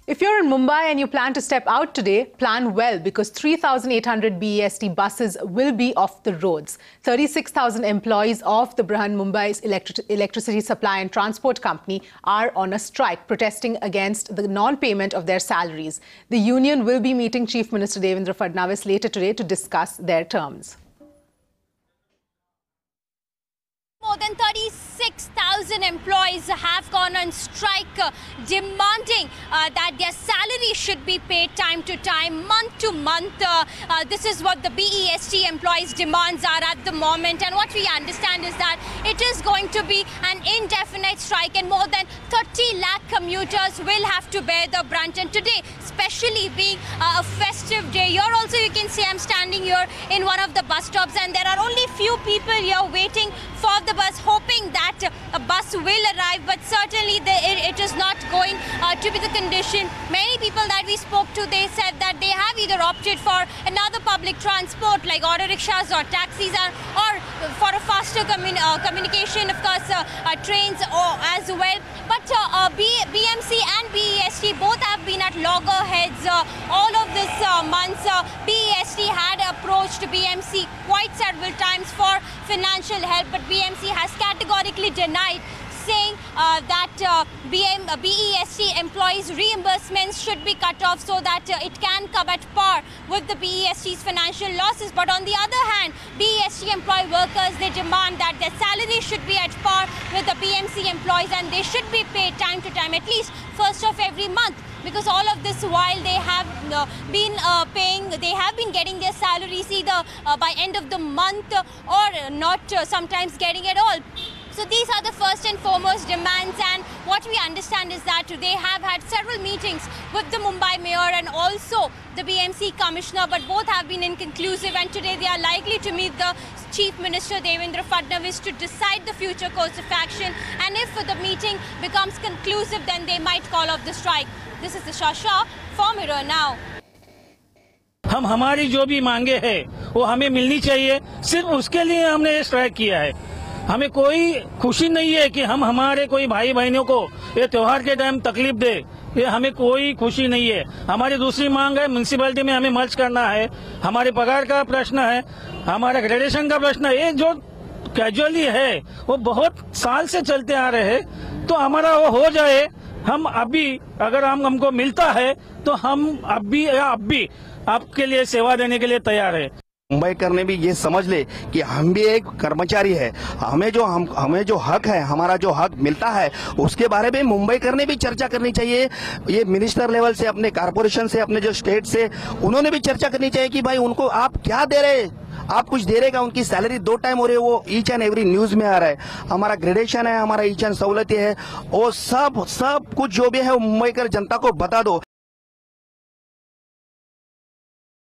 If you're in Mumbai and you plan to step out today, plan well because 3,800 BEST buses will be off the roads. 36,000 employees of the Brihan Mumbai's electricity supply and transport company are on a strike, protesting against the non-payment of their salaries. The union will be meeting Chief Minister Devendra Fadnavis later today to discuss their terms. More than 36,000 employees have gone on strike, demanding that their salary should be paid time to time, month to month. This is what the BEST employees' demands are at the moment. And what we understand is that it is going to be an indefinite strike and more than 30 lakh commuters will have to bear the brunt. And today, especially being a festive day, here also you can see I'm standing here in one of the bus stops and there are only few people here waiting for the bus, hoping that a bus will arrive, but certainly it is not going to be the condition. Many people that we spoke to, they said that they have either opted for another public transport like auto rickshaws or taxis, or for a faster communication, of course, trains as well. But BMC and BEST both have been at loggerheads all of this months. BEST had approached BMC quite several times for financial help, but BMC has categorically denied, saying that BEST employees' reimbursements should be cut off so that it can come at par with the BEST's financial losses. But on the other hand, BEST employee workers, they demand that their salary should be at par with the BMC employees and they should be paid time to time, at least first of every month. Because all of this while they have been getting their salaries either by end of the month or not sometimes getting it all. So these are the first and foremost demands, and what we understand is that they have had several meetings with the Mumbai mayor and also the BMC commissioner, but both have been inconclusive, and today they are likely to meet the Chief Minister Devendra Fadnavis to decide the future course of action, and if the meeting becomes conclusive, then they might call off the strike. This is Disha Shah for Mirror Now. हम हमारी जो भी मांगे है वो हमें मिलनी चाहिए, सिर्फ उसके लिए हमने ये स्ट्राइक किया है। हमें कोई खुशी नहीं है कि हम हमारे कोई भाई बहनों को ये त्योहार के टाइम तकलीफ दे, ये हमें कोई खुशी नहीं है। हमारी दूसरी मांग है, म्यूनसिपैलिटी में हमें मर्ज करना है, हमारे पगार का प्रश्न है, हमारा ग्रेडेशन का प्रश्न है। ये जो कैजुअली है वो बहुत साल से चलते आ रहे हैं, तो हमारा वो हो जाए। हम अभी अगर हमको मिलता है तो हम अभी आपके लिए सेवा देने के लिए तैयार है। मुंबई करने भी ये समझ ले कि हम भी एक कर्मचारी है, हमें जो हक है, हमारा जो हक मिलता है उसके बारे में मुंबई करने भी चर्चा करनी चाहिए। ये मिनिस्टर लेवल से, अपने कारपोरेशन से, अपने जो स्टेट से, उन्होंने भी चर्चा करनी चाहिए कि भाई उनको आप क्या दे रहे, आप कुछ दे रहेगा। उनकी सैलरी 2 टाइम हो रही है, वो ईच एंड एवरी न्यूज में आ रहा है। हमारा ग्रेडेशन है, हमारा ईच एंड सहूलतें है, वो सब कुछ जो भी है मुंबई कर जनता को बता दो।